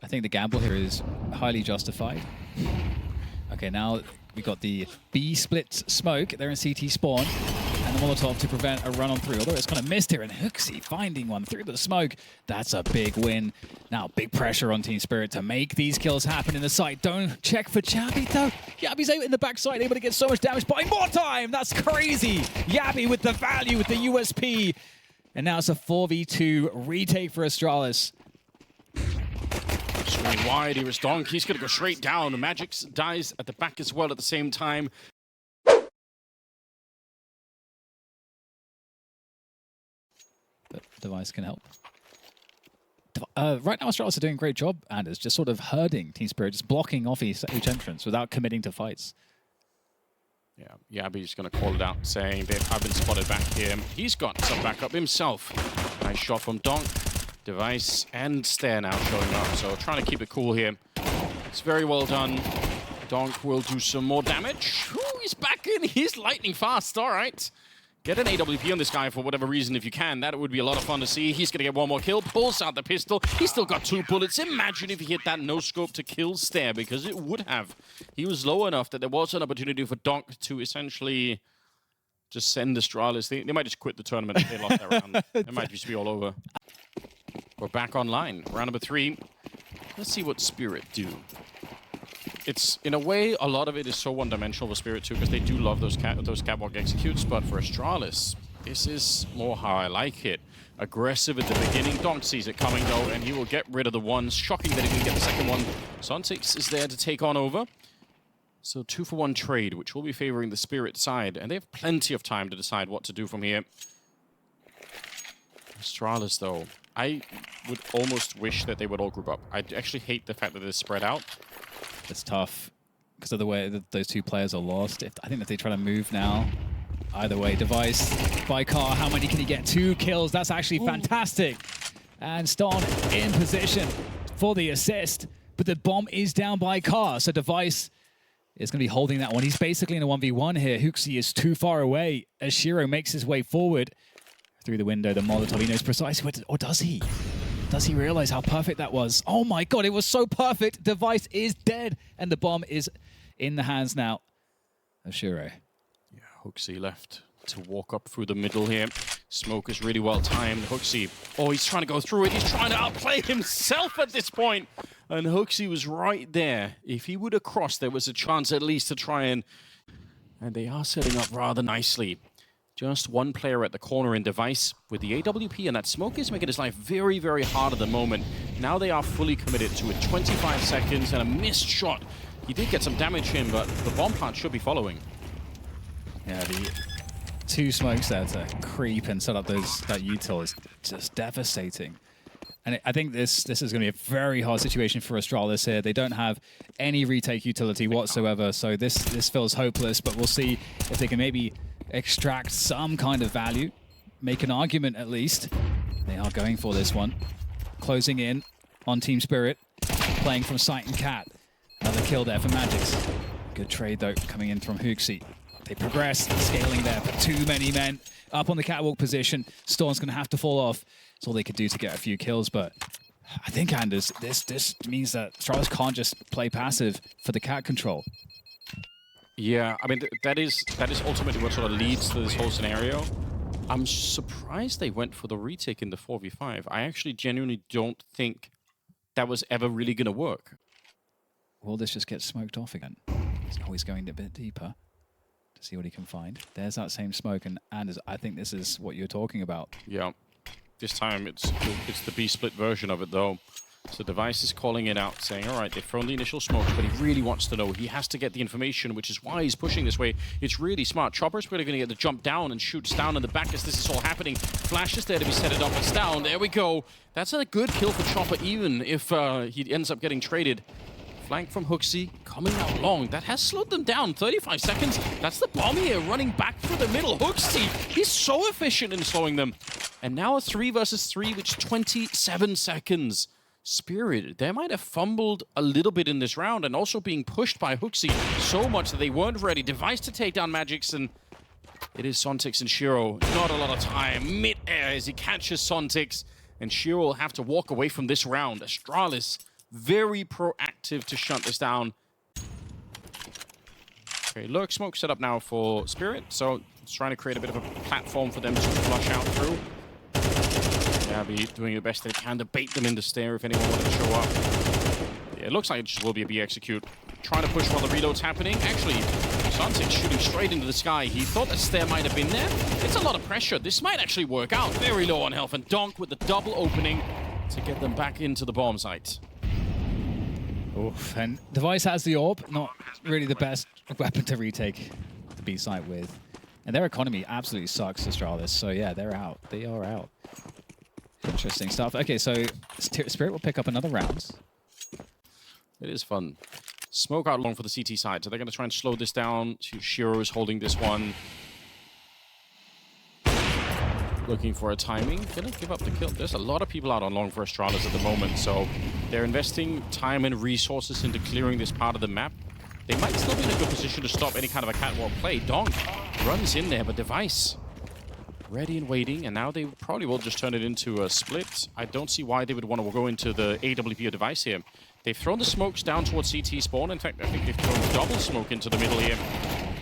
think the gamble here is highly justified. Okay, now we got the B split smoke. They're in CT spawn. And the Molotov to prevent a run on through. Although it's kind of missed here, and HOTU finding one through the smoke. That's a big win. Now, big pressure on Team Spirit to make these kills happen in the site. Don't check for Yabby, though. Yabby's out in the backside, able to get so much damage, buying more time. That's crazy. Yabby with the value, with the USP. And now it's a 4v2 retake for Astralis. Screen wide, here is Donk. He's going to go straight down. Magix dies at the back as well at the same time. But Device can help. Right now, Astralis are doing a great job, and it's just sort of herding Team Spirit, just blocking off each entrance without committing to fights. Yeah, Yabby's going to call it out, saying I've been spotted back here. He's got some backup himself. Nice shot from Donk. Device and Stare now showing up, so trying to keep it cool here. It's very well done. Donk will do some more damage. Ooh, he's back in. He's lightning fast. All right. Get an AWP on this guy for whatever reason if you can. That would be a lot of fun to see. He's going to get one more kill. Pulls out the pistol. He's still got 2 bullets. Imagine if he hit that no-scope to kill Stare, because it would have. He was low enough that there was an opportunity for Donk to essentially just send Astralis. They might just quit the tournament if they lost that round. It might just be all over. We're back online. Round number 3. Let's see what Spirit do. It's, in a way, a lot of it is so one-dimensional for Spirit too, because they do love those catwalk executes, but for Astralis, this is more how I like it. Aggressive at the beginning. Donk sees it coming, though, and he will get rid of the one. Shocking that he can get the second one. Sontix is there to take on over. So 2-for-1 trade, which will be favoring the Spirit side, and they have plenty of time to decide what to do from here. Astralis, though, I would almost wish that they would all group up. I actually hate the fact that they're spread out. It's tough because of the way that those 2 players are lost. I think if they try to move now, either way, Device by car, how many can he get? 2 kills. That's actually fantastic. And Stone in position for the assist, but the bomb is down by car. So Device is going to be holding that one. He's basically in a 1v1 here. HOTU is too far away as Shiro makes his way forward through the window. The Molotov, he knows precisely where to, or does he? Does he realize how perfect that was? Oh my god, it was so perfect. Device is dead, and the bomb is in the hands now of Shiro. Yeah, HOTU left to walk up through the middle here. Smoke is really well timed. HOTU, oh, he's trying to go through it. He's trying to outplay himself at this point. And HOTU was right there. If he would have crossed, there was a chance at least to try and they are setting up rather nicely. Just one player at the corner in Device with the AWP, and that smoke is making his life very, very hard at the moment. Now they are fully committed to it. 25 seconds and a missed shot. He did get some damage in, but the bomb plant should be following. Yeah, the 2 smokes there to creep and set up that util is just devastating. And I think this is going to be a very hard situation for Astralis here. They don't have any retake utility whatsoever, so this feels hopeless, but we'll see if they can maybe extract some kind of value, make an argument at least. They are going for this one. Closing in on Team Spirit, playing from Sight and Cat. Another kill there for Magix. Good trade though, coming in from HOTU. They progress, scaling there, but too many men up on the catwalk position. Storm's going to have to fall off. That's all they could do to get a few kills, but I think, Anders, this means that Astralis can't just play passive for the cat control. Yeah, I mean, that is ultimately what sort of leads to this whole scenario. I'm surprised they went for the retake in the 4v5. I actually genuinely don't think that was ever really going to work. Will this just get smoked off again? He's always going a bit deeper to see what he can find. There's that same smoke, and Anders, I think this is what you're talking about. Yeah, this time it's the B-split version of it, though. So Device is calling it out, saying, all right, they've thrown the initial smoke, but he really wants to know. He has to get the information, which is why he's pushing this way. It's really smart. Chopper's really going to get the jump down and shoots down in the back as this is all happening. Flash is there to be set it up. It's down. There we go. That's a good kill for Chopper, even if he ends up getting traded. Flank from HOTU, coming out long. That has slowed them down. 35 seconds. That's the bomb here, running back through the middle. HOTU, he's so efficient in slowing them. And now a 3 versus 3, which 27 seconds. Spirit, they might have fumbled a little bit in this round, and also being pushed by HOTU so much that they weren't ready. Device to take down Magix, and it is Sontix and Shiro. Not a lot of time. Mid-air as he catches Sontix, and Shiro will have to walk away from this round. Astralis very proactive to shut this down. Okay, lurk smoke set up now for Spirit, so it's trying to create a bit of a platform for them to flush out through. Yabby doing the best they can to bait them into stair if anyone wanted to show up. Yeah, it looks like it just will be a B execute. Trying to push while the reload's happening. Actually, Sunset shooting straight into the sky. He thought that stair might have been there. It's a lot of pressure. This might actually work out. Very low on health, and Donk with the double opening to get them back into the bomb site. Oof, and Device has the orb. Not really the best weapon to retake the B site with. And their economy absolutely sucks, Astralis. So yeah, they're out. They are out. Interesting stuff. Okay, so Spirit will pick up another round. It is fun. Smoke out long for the CT side, so they're going to try and slow this down. Shiro is holding this one. Looking for a timing. Gonna give up the kill. There's a lot of people out on long for Astralis at the moment, so they're investing time and resources into clearing this part of the map. They might still be in a good position to stop any kind of a catwalk play. Donk runs in there, but Device ready and waiting, and now they probably will just turn it into a split. I don't see why they would want to go into the AWP or Device here. They've thrown the smokes down towards CT spawn. In fact, I think they've thrown double smoke into the middle here.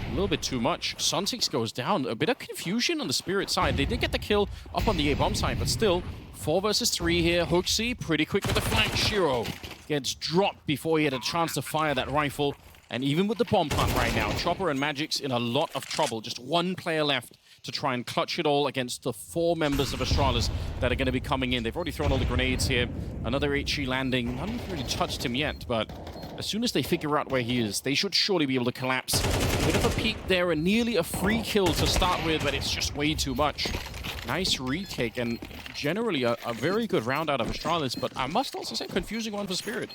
A little bit too much. Suntix goes down. A bit of confusion on the Spirit side. They did get the kill up on the A-bomb side, but still, 4 versus 3 here. HOTU pretty quick with the flank. Shiro gets dropped before he had a chance to fire that rifle. And even with the bomb plant right now, Chopper and Magic's in a lot of trouble. Just one player left to try and clutch it all against the 4 members of Astralis that are going to be coming in. They've already thrown all the grenades here. Another HE landing. None really touched him yet, but as soon as they figure out where he is, they should surely be able to collapse. Bit of a peek there and nearly a free kill to start with, but it's just way too much. Nice retake and generally a very good round out of Astralis, but I must also say confusing one for Spirit.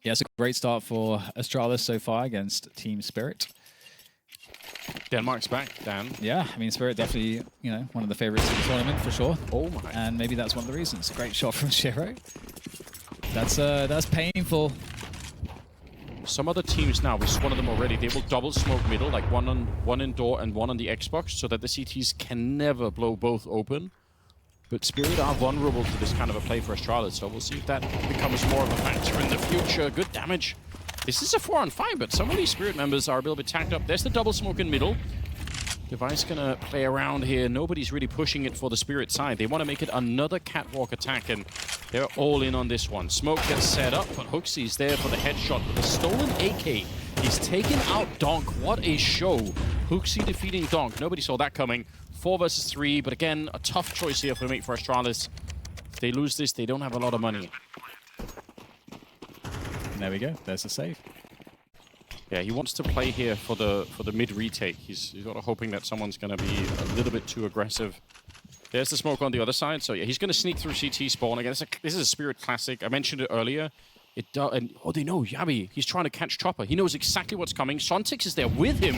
Yeah, it's a great start for Astralis so far against Team Spirit. Denmark's back, Dan. Yeah, I mean, Spirit definitely, you know, one of the favorites of the tournament for sure. Oh my. And maybe that's one of the reasons. Great shot from Shiro. That's painful. Some other teams now, we saw one of them already, they will double smoke middle, like one in door and one on the Xbox, so that the CTs can never blow both open. But Spirit are vulnerable to this kind of a play for Astralis, so we'll see if that becomes more of a factor in the future. Good damage. This is a 4-on-5, but some of these Spirit members are a little bit tacked up. There's the double smoke in middle. Device gonna play around here. Nobody's really pushing it for the Spirit side. They want to make it another catwalk attack, and they're all in on this one. Smoke gets set up, but HOTU's there for the headshot with a stolen AK. He's taken out Donk. What a show. HOTU defeating Donk. Nobody saw that coming. 4 versus 3, but again, a tough choice here for make for Astralis. If they lose this, they don't have a lot of money. There we go. There's a save. Yeah, he wants to play here for the mid retake. He's sort of hoping that someone's going to be a little bit too aggressive. There's the smoke on the other side. So yeah, he's going to sneak through CT spawn. Again, this is a Spirit classic. I mentioned it earlier. And oh, they know Yabby. He's trying to catch Chopper. He knows exactly what's coming. Sontix is there with him,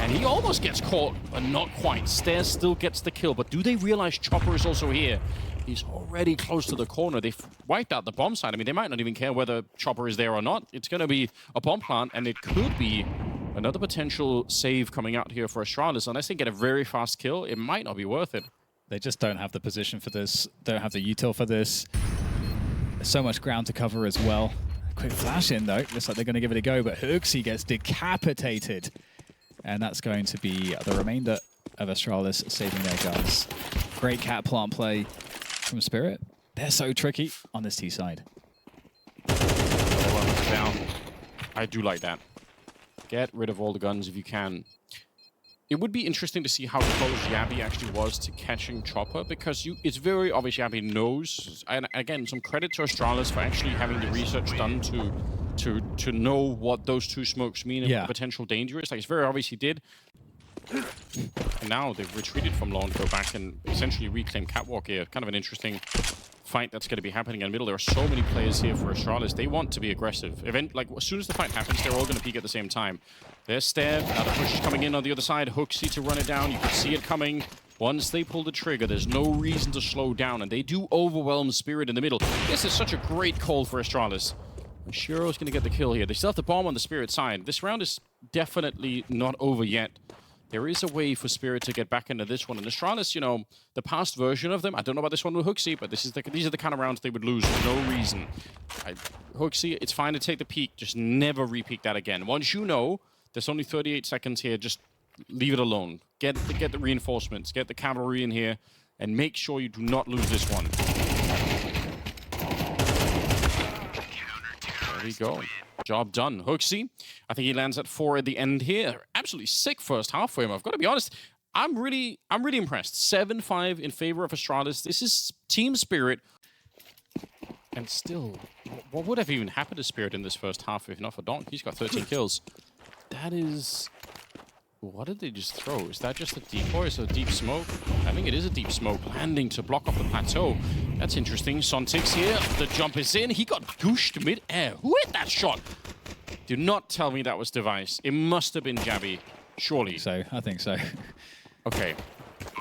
and he almost gets caught, but not quite. Stairs still gets the kill, but do they realize Chopper is also here? He's already close to the corner. They've wiped out the bomb side. I mean, they might not even care whether Chopper is there or not. It's going to be a bomb plant, and it could be another potential save coming out here for Astralis. Unless they get a very fast kill, it might not be worth it. They just don't have the position for this. Don't have the util for this. There's so much ground to cover as well. Quick flash in though. Looks like they're going to give it a go, but HOTU gets decapitated. And that's going to be the remainder of Astralis saving their guns. Great cat plant play from Spirit. They're so tricky on this T side. Down. I do like that. Get rid of all the guns if you can. It would be interesting to see how close Yabby actually was to catching Chopper, because it's very obvious Yabby knows. And again, some credit to Astralis for actually having the research done to know what those 2 smokes mean and what potential danger is. Like, it's very obvious he did. And now they've retreated from long to go back and essentially reclaim catwalk here. Kind of an interesting fight that's going to be happening in the middle. There are so many players here for Astralis. They want to be aggressive. Like, as soon as the fight happens, they're all going to peak at the same time. There's Stair. Now the push is coming in on the other side. HOTU to run it down. You can see it coming. Once they pull the trigger, there's no reason to slow down, and they do overwhelm Spirit in the middle. This is such a great call for Astralis. Shiro's going to get the kill here. They still have the bomb on the Spirit side. This round is definitely not over yet. there is a way for Spirit to get back into this one. And Astralis, you know, the past version of them, I don't know about this one with HOTU, but these are the kind of rounds they would lose for no reason. HOTU, it's fine to take the peak, just never re-peak that again. Once you know there's only 38 seconds here, just leave it alone. Get the reinforcements, get the cavalry in here, and make sure you do not lose this one. There we go. Job done. HOTU, I think he lands at 4 at the end here. Absolutely sick first half for him. I've got to be honest. I'm really impressed. 7-5 in favor of Astralis. This is team Spirit. And still, what would have even happened to Spirit in this first half if not for Donk? He's got 13 kills. That is... What did they just throw? Is that just a decoy? Is it a deep smoke? I think it is a deep smoke landing to block off the plateau. That's interesting. Sontix here. The jump is in. He got gooshed mid-air. Who hit that shot? Do not tell me that was Device. It must have been Jabby. Surely. I think so. Okay.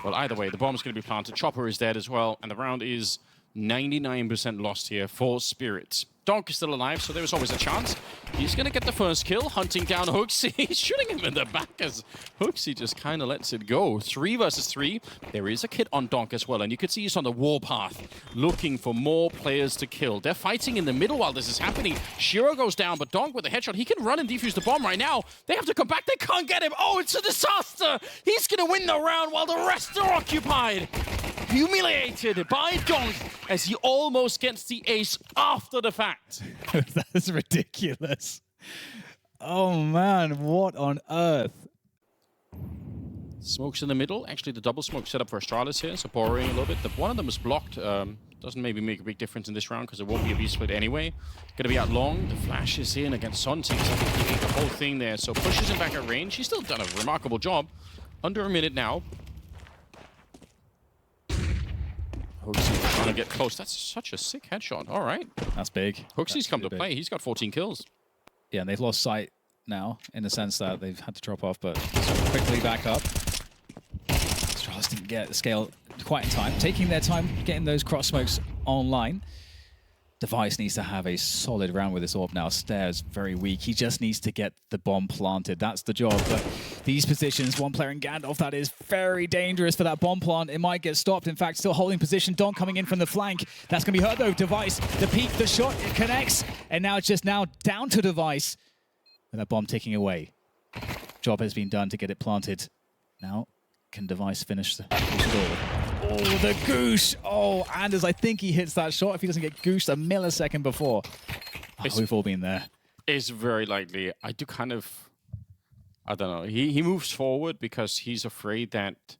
Well, either way, the bomb's going to be planted. Chopper is dead as well. And the round is 99% lost here for Spirits. Donk is still alive, so there's always a chance. He's going to get the first kill, hunting down HOTU. He's shooting him in the back as HOTU just kind of lets it go. 3 versus 3. There is a kit on Donk as well, and you can see he's on the warpath, looking for more players to kill. They're fighting in the middle while this is happening. Shiro goes down, but Donk with a headshot. He can run and defuse the bomb right now. They have to come back. They can't get him. Oh, it's a disaster. He's going to win the round while the rest are occupied. Humiliated by Donk as he almost gets the ace after the fact. That's ridiculous. Oh man, what on earth? Smokes in the middle. Actually, the double smoke set up for Astralis here, so borrowing a little bit. One of them is blocked. Doesn't maybe make a big difference in this round because it won't be a B-split anyway. Gonna be out long. The flash is in against Sontix. I think he ate the whole thing there, so pushes him back at range. He's still done a remarkable job. Under a minute now. HOTU trying to get close. That's such a sick headshot. All right. That's big. HOTU's come to play. He's got 14 kills. Yeah, and they've lost sight now in the sense that they've had to drop off, but quickly back up. Astralis didn't get the scale quite in time. Taking their time getting those cross smokes online. Device needs to have a solid round with this orb now. Stare's very weak. He just needs to get the bomb planted. That's the job. But these positions, one player in Gandalf, that is very dangerous for that bomb plant. It might get stopped. In fact, still holding position. Donk coming in from the flank. That's going to be hurt though. Device, the peak, the shot, it connects. And now it's just now down to Device. With that bomb ticking away. Job has been done to get it planted. Now, can Device finish the score? Oh, the goosh! Oh, Anders, I think he hits that shot if he doesn't get gooshed a millisecond before. Oh, we've all been there. It's very likely. I do kind of... I don't know. He moves forward because he's afraid that...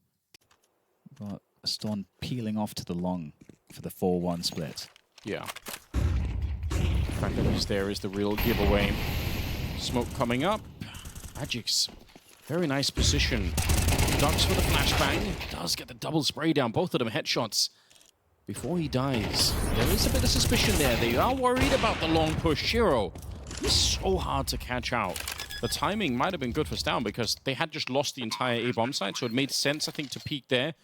But Storm peeling off to the long for the 4-1 split. Yeah. The fact that he's there is the real giveaway. Smoke coming up. Magic's very nice position. Ducks for the flashbang. Does get the double spray down. Both of them headshots. Before he dies, there is a bit of suspicion there. They are worried about the long push. Shiro, he's so hard to catch out. The timing might have been good for Stown because they had just lost the entire A-bomb site, so it made sense, I think, to peek there.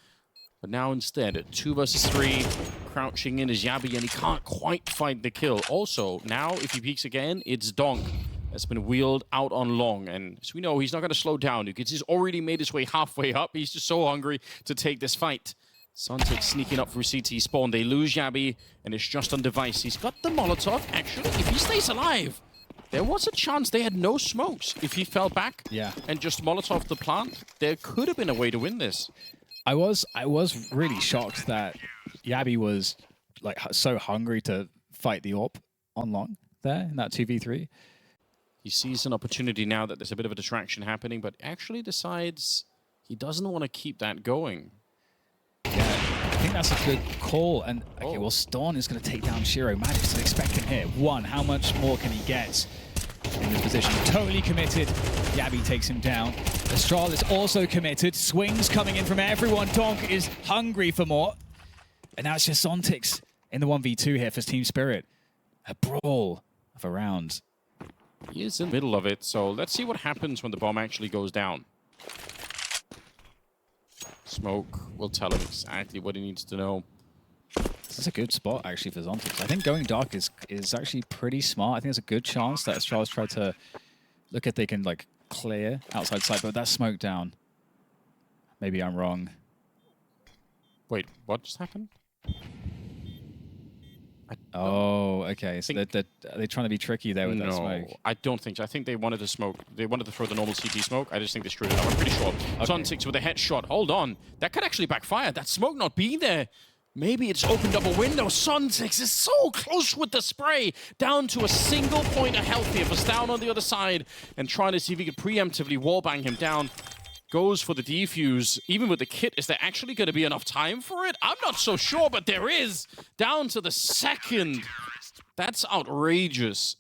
But now instead, 2 versus 3, crouching in is Yabi, and he can't quite find the kill. Also, now, if he peeks again, it's Donk that's been wheeled out on long. And as we know, he's not going to slow down because he's already made his way halfway up. He's just so hungry to take this fight. Sontix sneaking up through CT spawn. They lose Yabi, and it's just on Device. He's got the Molotov. Actually, if he stays alive, there was a chance they had no smokes. If he fell back and just Molotov the plant, there could have been a way to win this. I was really shocked that Yabi was like so hungry to fight the AWP on long there in that 2v3. He sees an opportunity now that there's a bit of a distraction happening, but actually decides he doesn't want to keep that going. Yeah, I think that's a good call. And okay, well, Storm is going to take down Shiro. Magic's still expecting here. 1, how much more can he get in this position? Totally committed. Yabi takes him down. Astralis also committed. Swings coming in from everyone. Donk is hungry for more. And now it's just Sontix in the 1v2 here for Team Spirit. A brawl of a round. He is in the middle of it, so let's see what happens when the bomb actually goes down. Smoke will tell him exactly what he needs to know. That's a good spot, actually, for Sontix. I think going dark is actually pretty smart. I think there's a good chance that Astralis tried to look if they can, like, clear outside sight, but that smoke down. Maybe I'm wrong. Wait, what just happened? Oh, okay. So are they trying to be tricky there with that smoke? I don't think so. I think they wanted to smoke. They wanted to throw the normal CT smoke. I just think they screwed it up. I'm pretty sure. Okay. Sontics with a headshot. Hold on. That could actually backfire. That smoke not being there. Maybe it's opened up a window. Sontics is so close with the spray. Down to a single point of health here. Was down on the other side and trying to see if he could preemptively wallbang him down. Goes for the defuse. Even with the kit, is there actually going to be enough time for it? I'm not so sure, but there is. Down to the second. That's outrageous.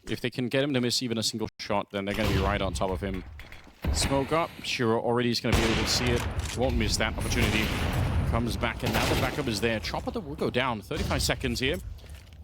If they can get him to miss even a single shot, then they're going to be right on top of him. Smoke up. Shiro already is going to be able to see it. Won't miss that opportunity. Comes back, and now the backup is there. Chopper will go down. 35 seconds here.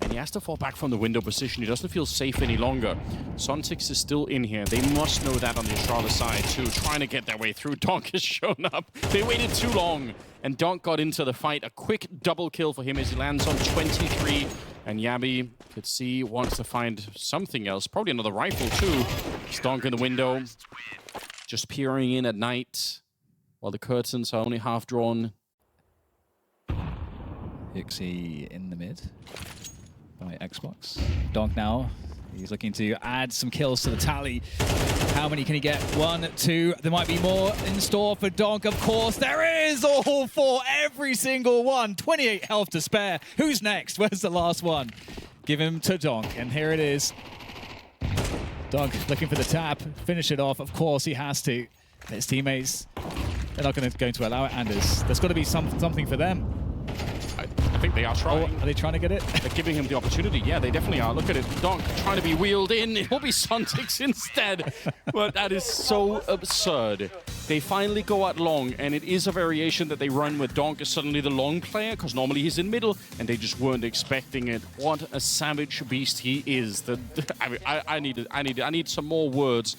And he has to fall back from the window position. He doesn't feel safe any longer. Sontics is still in here. They must know that on the Astralis side, too. Trying to get their way through. Donk has shown up. They waited too long. And Donk got into the fight. A quick double kill for him as he lands on 23. And Yabi could see, wants to find something else. Probably another rifle, too. It's Donk in the window. Just peering in at night. While the curtains are only half drawn. Ixie in the mid. By Xbox. Donk now, he's looking to add some kills to the tally. How many can he get? 1, 2, there might be more in store for Donk, of course. There is all 4, every single one. 28 health to spare. Who's next? Where's the last one? Give him to Donk, and here it is. Donk looking for the tap, finish it off. Of course he has to. His teammates, they're not going to allow it, Anders. There's got to be something for them. I think they are trying. Oh, are they trying to get it? They're giving him the opportunity. Yeah, they definitely are. Look at it. Donk trying to be wheeled in. It will be Sontics instead. But that is so absurd. They finally go out long, and it is a variation that they run with Donk as suddenly the long player, because normally he's in middle, and they just weren't expecting it. What a savage beast he is. I need some more words.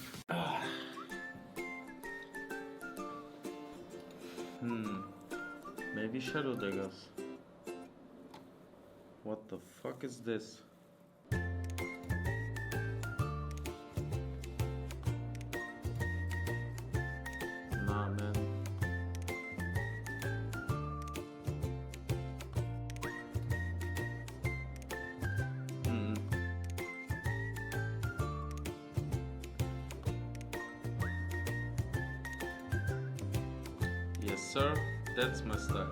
Maybe Shadow Daggers. What the fuck is this? Nah, man. Yes, sir. That's my style.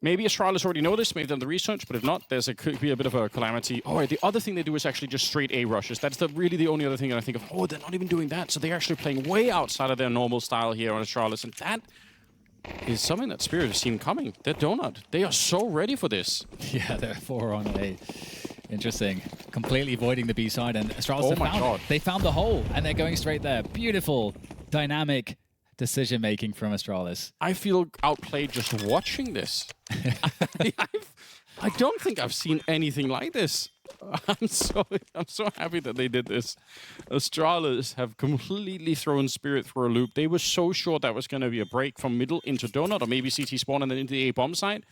Maybe Astralis already know this, maybe done the research, but if not, could be a bit of a calamity. Oh, the other thing they do is actually just straight A rushes. That's really the only other thing that I think of. Oh, they're not even doing that. So they're actually playing way outside of their normal style here on Astralis, and that is something that Spirit has seen coming. They're donut. They are so ready for this. Yeah, they're 4 on A. Interesting. Completely avoiding the B side, and Astralis they found the hole, and they're going straight there. Beautiful, dynamic decision-making from Astralis. I feel outplayed just watching this. I don't think I've seen anything like this. I'm so happy that they did this. Astralis have completely thrown Spirit through a loop. They were so sure that was going to be a break from middle into donut, or maybe CT spawn and then into the A bomb site.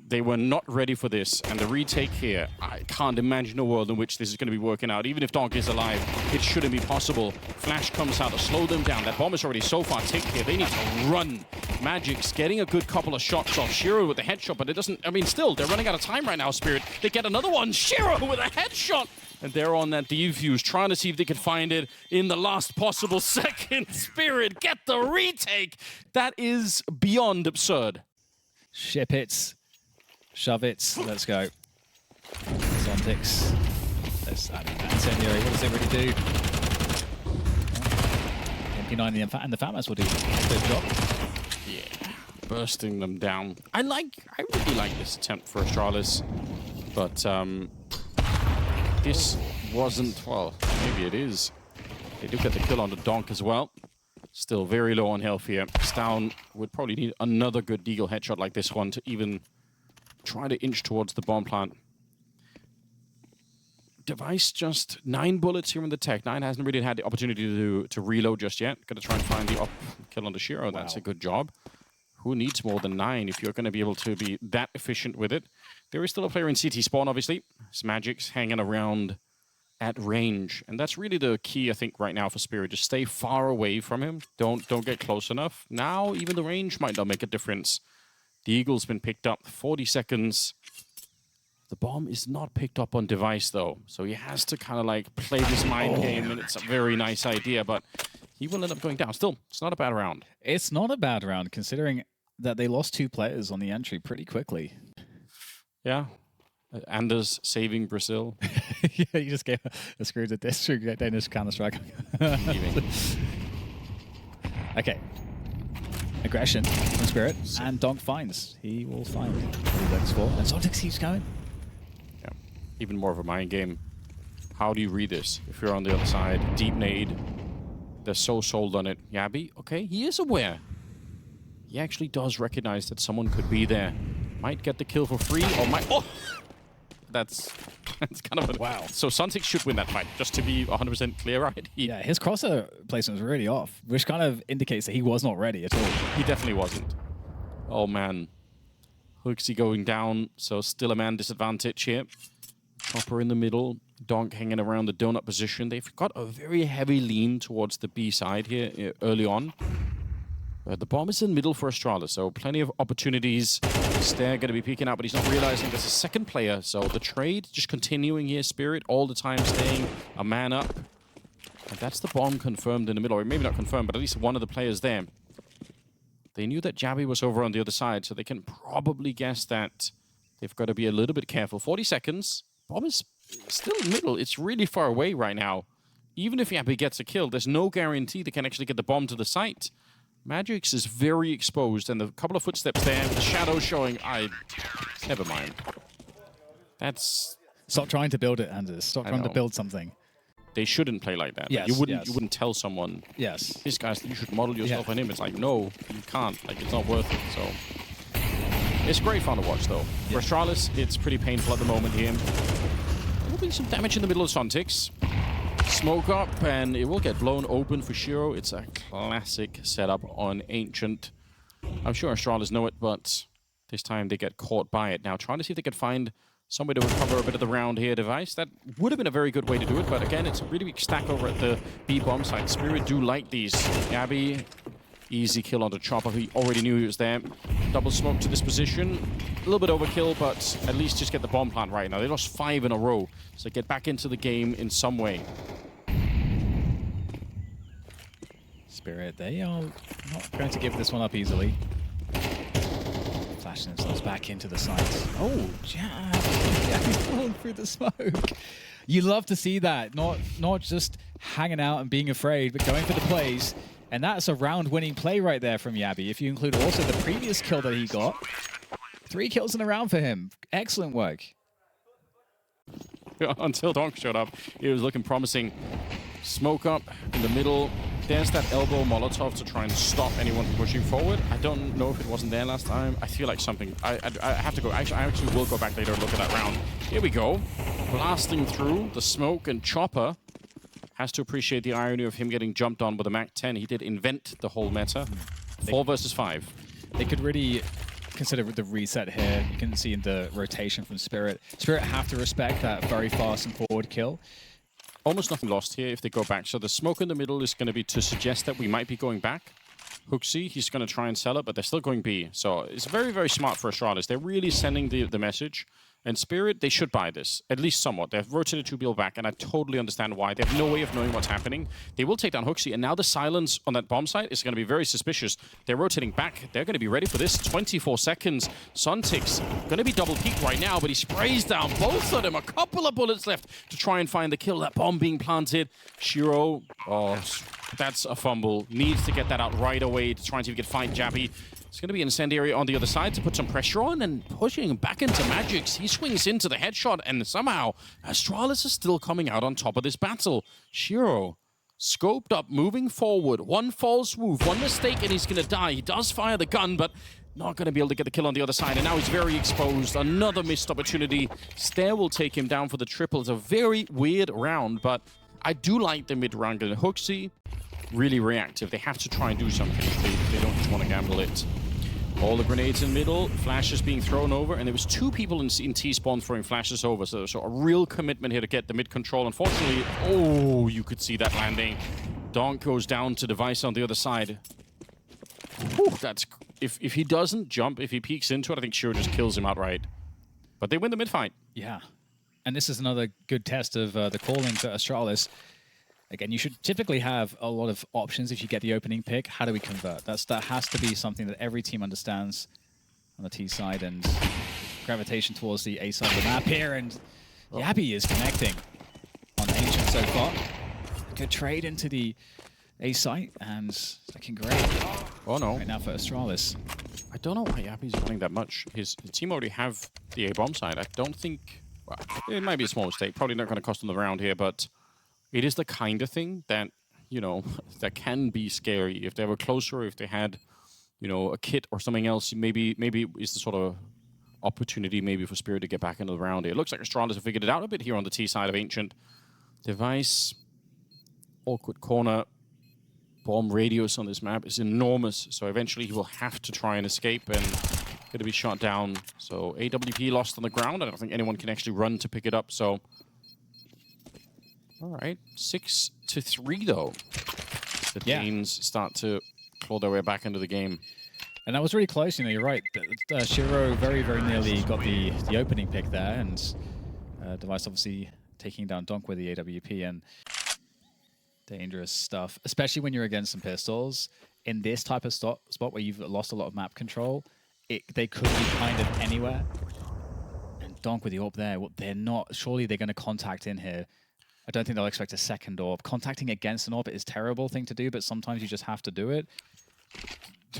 They were not ready for this, and the retake here, I can't imagine a world in which this is going to be working out. Even if Donk is alive, it shouldn't be possible. Flash comes out to slow them down. That bomb is already so far ticked here. They need to run. Magic's getting a good couple of shots off Shiro with the headshot, but it doesn't... I mean, still, they're running out of time right now, Spirit. They get another one. Shiro with a headshot! And they're on that defuse, trying to see if they can find it in the last possible second. Spirit, get the retake! That is beyond absurd. Ship it. Shove it. Let's go. Sontics. Incendiary. What does it really do? MP9 and the Fatmas will do a good job. Yeah. Bursting them down. I really like this attempt for Astralis. But this wasn't, well, maybe it is. They do get the kill on the Donk as well. Still very low on health here. Stown would probably need another good Deagle headshot like this one to even try to inch towards the bomb plant. Device just 9 bullets here in the tech. 9 hasn't really had the opportunity to reload just yet. Gonna try and find the up kill on the Shiro. Wow. That's a good job. who needs more than 9 if you're going to be able to be that efficient with it? There is still a player in CT spawn, obviously. It's Magic's hanging around at range. And that's really the key, I think, right now for Spirit. Just stay far away from him. Don't get close enough. Now, even the range might not make a difference. The Eagle's been picked up. 40 seconds. The bomb is not picked up on device, though. So he has to kind of like play this mind game, and it's a very nice idea, but he will end up going down. Still, it's not a bad round. It's not a bad round, considering that they lost 2 players on the entry pretty quickly. Yeah. Anders saving Brazil. Yeah, you just gave a screw to this Danish Counter-Strike. Okay. Aggression from Spirit, and Donk finds. He will find what he looks for. And Zontic keeps going. Yeah. Even more of a mind game. How do you read this? If you're on the other side, deep nade. They're so sold on it. Yabi, okay, he is aware. He actually does recognize that someone could be there. Might get the kill for free, or might... Oh! That's kind of a... Wow. So Suntic should win that fight, just to be 100% clear, right? Yeah, his crosser placement was really off, which kind of indicates that he was not ready at all. He definitely wasn't. Oh, man. HOTU going down, so still a man disadvantage here. Chopper in the middle. Donk hanging around the donut position. They've got a very heavy lean towards the B side here early on. The bomb is in the middle for Astralis, so plenty of opportunities. Stair going to be peeking out, but he's not realizing there's a second player. So the trade just continuing here. Spirit all the time staying a man up. And that's the bomb confirmed in the middle, or maybe not confirmed, but at least one of the players there. They knew that Jabby was over on the other side, so they can probably guess that they've got to be a little bit careful. 40 seconds. Bomb is still in the middle. It's really far away right now. Even if Jabby gets a kill, there's no guarantee they can actually get the bomb to the site. Magic's is very exposed, and the couple of footsteps there, the shadow showing. Never mind. That's... Stop trying to build it, Anders. Stop trying to build something. They shouldn't play like that. Yes, you wouldn't tell someone, yes, this guy's, you should model yourself on him. It's like, no, you can't. Like, it's not worth it. So it's great fun to watch, though. For Astralis, it's pretty painful at the moment here. There will be some damage in the middle of Sontics. Smoke up, and it will get blown open for Shiro. It's a classic setup on Ancient. I'm sure Astralis know it, but this time they get caught by it. Now, trying to see if they could find some way to recover a bit of the round here device. That would have been a very good way to do it, but again, it's a really big stack over at the B-bomb side. Spirit do like these. Abby, easy kill on the Chopper. He already knew he was there. Double smoke to this position. A little bit overkill, but at least just get the bomb plant right now. They lost 5 in a row, so get back into the game in some way. Spirit, they are not going to give this one up easily. Flashing themselves back into the site. Oh, Jab! He's falling through the smoke. You love to see that. Not just hanging out and being afraid, but going for the plays. And that's a round-winning play right there from Yabby. If you include also the previous kill that he got. 3 kills in a round for him. Excellent work. Until Donk showed up, it was looking promising. Smoke up in the middle. There's that elbow Molotov to try and stop anyone from pushing forward. I don't know if it wasn't there last time. I feel like something... I have to go. I actually will go back later and look at that round. Here we go. Blasting through the smoke, and Chopper has to appreciate the irony of him getting jumped on with a MAC-10. He did invent the whole meta. 4 versus 5. They could really consider the reset here. You can see in the rotation from Spirit. Spirit have to respect that very fast and forward kill. Almost nothing lost here if they go back. So the smoke in the middle is going to be to suggest that we might be going back. HOTU, he's going to try and sell it, but they're still going B. So it's very, very smart for Astralis. They're really sending the message. And Spirit, they should buy this, at least somewhat. They've rotated 2 people back, and I totally understand why. They have no way of knowing what's happening. They will take down HOTU, and now the silence on that bomb site is going to be very suspicious. They're rotating back. They're going to be ready for this. 24 seconds. Suntic's going to be double peaked right now, but he sprays down both of them. A couple of bullets left to try and find the kill. That bomb being planted. Shiro, oh, that's a fumble. Needs to get that out right away to try and see if he can find Jabby. It's going to be incendiary on the other side to put some pressure on, and pushing back into Magic's. He swings into the headshot, and somehow Astralis is still coming out on top of this battle. Shiro, scoped up, moving forward. One false move, one mistake, and he's going to die. He does fire the gun, but not going to be able to get the kill on the other side, and now he's very exposed. Another missed opportunity. Stair will take him down for the triple. It's a very weird round, but I do like the mid-round. And HOTU, really reactive. They have to try and do something. They don't just want to gamble it. All the grenades in middle, flashes being thrown over, and there was 2 people in T-spawn throwing flashes over, so a real commitment here to get the mid control. Unfortunately, oh, you could see that landing. Donk goes down to Device on the other side. Whew, that's if he doesn't jump, if he peeks into it, I think Shiro just kills him outright. But they win the mid fight. Yeah. And this is another good test of the calling to Astralis. Again, you should typically have a lot of options if you get the opening pick. How do we convert? That has to be something that every team understands on the T side, and gravitation towards the A side of the map here. And Yabby is connecting on Ancient so far. Good trade into the A site, and looking great. Oh no. Right now for Astralis. I don't know why Yabby's running that much. His team already have the A bomb side. I don't think... Well, it might be a small mistake. Probably not going to cost them the round here, but it is the kind of thing that, you know, that can be scary. If they were closer, if they had, you know, a kit or something else, maybe it's the sort of opportunity maybe for Spirit to get back into the round here. It looks like Astralis have figured it out a bit here on the T side of Ancient. Device, awkward corner. Bomb radius on this map is enormous, so eventually he will have to try and escape and going to be shot down. So AWP lost on the ground. I don't think anyone can actually run to pick it up, so... All right, 6-3 though. The Danes start to claw their way back into the game. And that was really close, you know, you're right. Shiro very, very nearly got the opening pick there, and Device obviously taking down Donk with the AWP, and dangerous stuff, especially when you're against some pistols. In this type of spot where you've lost a lot of map control, they could be kind of anywhere. And Donk with the AWP there, well, they're not, surely they're going to contact in here. I don't think they'll expect a second AWP. Contacting against an AWP is a terrible thing to do, but sometimes you just have to do it.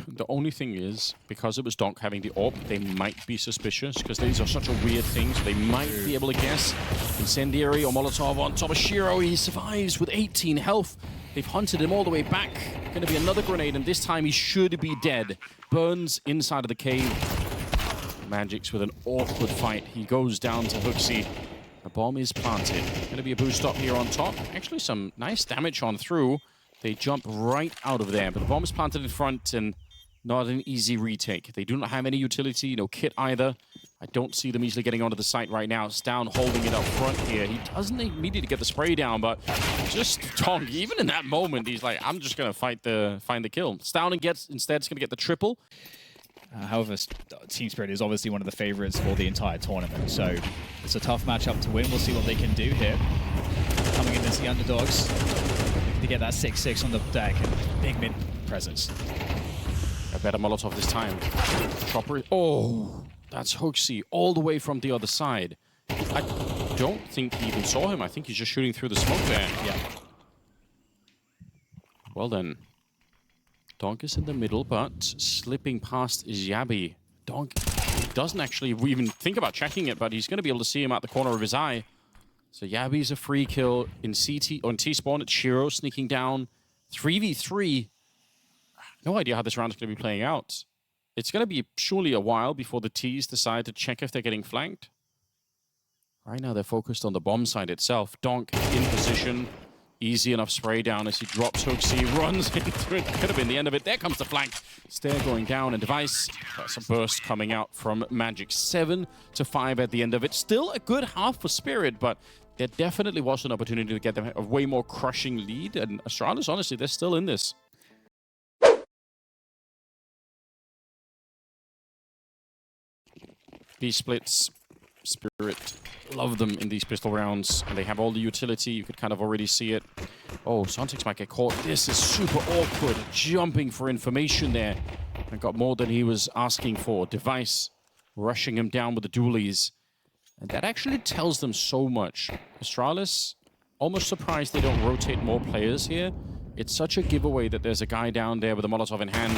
The only thing is, because it was Donk having the AWP, they might be suspicious, because these are such a weird thing, so they might be able to guess. Incendiary or Molotov on top of Shiro. He survives with 18 health. They've hunted him all the way back. Going to be another grenade, and this time he should be dead. Burns inside of the cave. Magic's with an awkward fight. He goes down to HOTU. The bomb is planted. Going to be a boost up here on top. Actually, some nice damage on through. They jump right out of there, but the bomb is planted in front and not an easy retake. They do not have any utility, no kit either. I don't see them easily getting onto the site right now. Stown holding it up front here. He doesn't immediately get the spray down, but just Donk, even in that moment, he's like, I'm just going to find the kill. Stown instead is going to get the triple. However, Team Spirit is obviously one of the favorites for the entire tournament, so it's a tough matchup to win. We'll see what they can do here. Coming in as the underdogs, looking to get that 6-6 on the deck and big mid presence. A better Molotov this time. Chopper. Oh, that's HOTU all the way from the other side. I don't think he even saw him. I think he's just shooting through the smoke there. Yeah. Well then. Donk is in the middle, but slipping past is Yabby. Donk doesn't actually even think about checking it, but he's going to be able to see him out the corner of his eye. So Yabby's a free kill in CT on T-spawn. It's Shiro sneaking down. 3v3. No idea how this round is going to be playing out. It's going to be surely a while before the T's decide to check if they're getting flanked. Right now they're focused on the bomb side itself. Donk in position. Easy enough spray down as he drops HOTU. He runs into it. Could have been the end of it. There comes the flank. Stair going down, and Device. That's a burst coming out from Magic. 7-5 at the end of it. Still a good half for Spirit, but there definitely was an opportunity to get them a way more crushing lead. And Astralis, honestly, they're still in this. These splits, Spirit love them in these pistol rounds, and they have all the utility. You could kind of already see it. Oh, Sontix might get caught. This is super awkward. Jumping for information there. And got more than he was asking for. Device rushing him down with the dualies. And that actually tells them so much. Astralis, almost surprised they don't rotate more players here. It's such a giveaway that there's a guy down there with a Molotov in hand.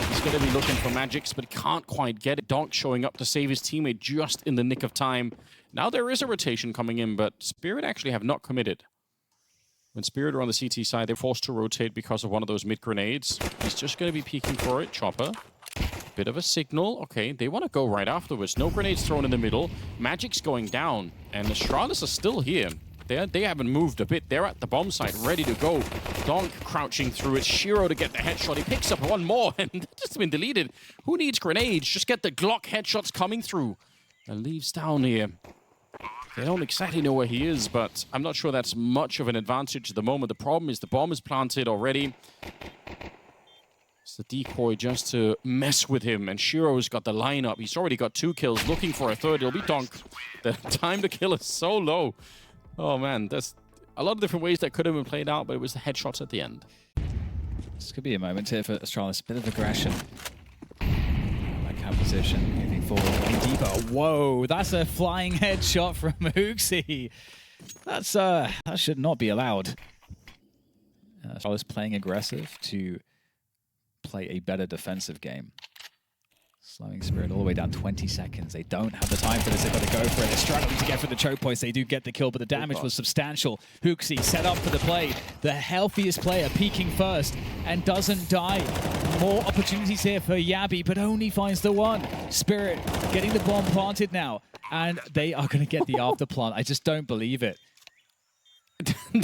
He's going to be looking for Magics, but he can't quite get it. Donk showing up to save his teammate just in the nick of time. Now there is a rotation coming in, but Spirit actually have not committed. When Spirit are on the CT side, they're forced to rotate because of one of those mid grenades. He's just going to be peeking for it. Chopper. Bit of a signal. Okay, they want to go right afterwards. No grenades thrown in the middle. Magic's going down, and Astralis are still here. They haven't moved a bit. They're at the bomb site, ready to go. Donk crouching through it. Shiro to get the headshot. He picks up one more, and just been deleted. Who needs grenades? Just get the Glock headshots coming through. And leaves down here. They don't exactly know where he is, but I'm not sure that's much of an advantage at the moment. The problem is the bomb is planted already. It's the decoy just to mess with him, and Shiro's got the lineup. He's already got 2 kills, looking for a third. It'll be Donk. The time to kill is so low. Oh man, there's a lot of different ways that could have been played out, but it was the headshots at the end. This could be a moment here for Astralis. A bit of aggression. Backhand position, moving forward, going deeper. Whoa, that's a flying headshot from HOTU. That should not be allowed. Astralis playing aggressive to play a better defensive game. Slowing Spirit all the way down 20 seconds. They don't have the time for this. They've got to go for it. They're struggling to get for the choke points. They do get the kill, but the damage was substantial. HOTU set up for the play. The healthiest player peeking first and doesn't die. More opportunities here for Yabi, but only finds the one. Spirit getting the bomb planted now, and they are going to get the after plant. I just don't believe it.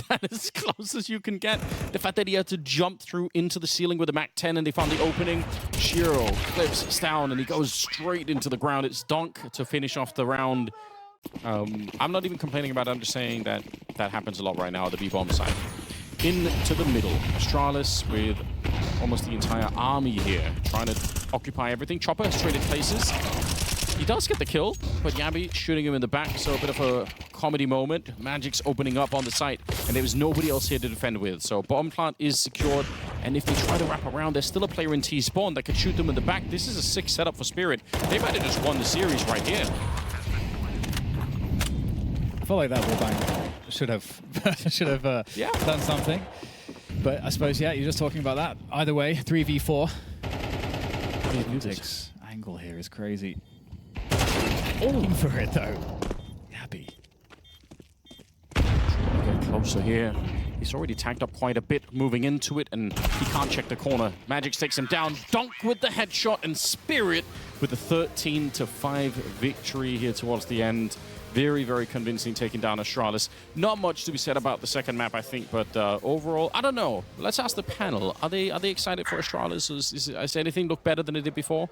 That is as close as you can get. The fact that he had to jump through into the ceiling with a MAC-10 and they found the opening. Shiro clips down and he goes straight into the ground. It's Donk to finish off the round. I'm not even complaining about it. I'm just saying that that happens a lot right now at the B-bomb side. Into the middle. Astralis with almost the entire army here, trying to occupy everything. Chopper has traded places. He does get the kill, but Yabi shooting him in the back, so a bit of a comedy moment. Magic's opening up on the site, and there was nobody else here to defend with. So bomb plant is secured, and if they try to wrap around, there's still a player in T-spawn that could shoot them in the back. This is a sick setup for Spirit. They might have just won the series right here. I feel like that wallbang should have done something. But I suppose, yeah, you're just talking about that. Either way, 3v4. Music's angle here is crazy. Looking for it though. Yabi. Get closer here. He's already tagged up quite a bit moving into it, and he can't check the corner. Magic takes him down. Donk with the headshot, and Spirit with the 13-5 victory here towards the end. Very, very convincing, taking down Astralis. Not much to be said about the second map, I think, but overall, I don't know. Let's ask the panel. Are they excited for Astralis? Does anything look better than it did before?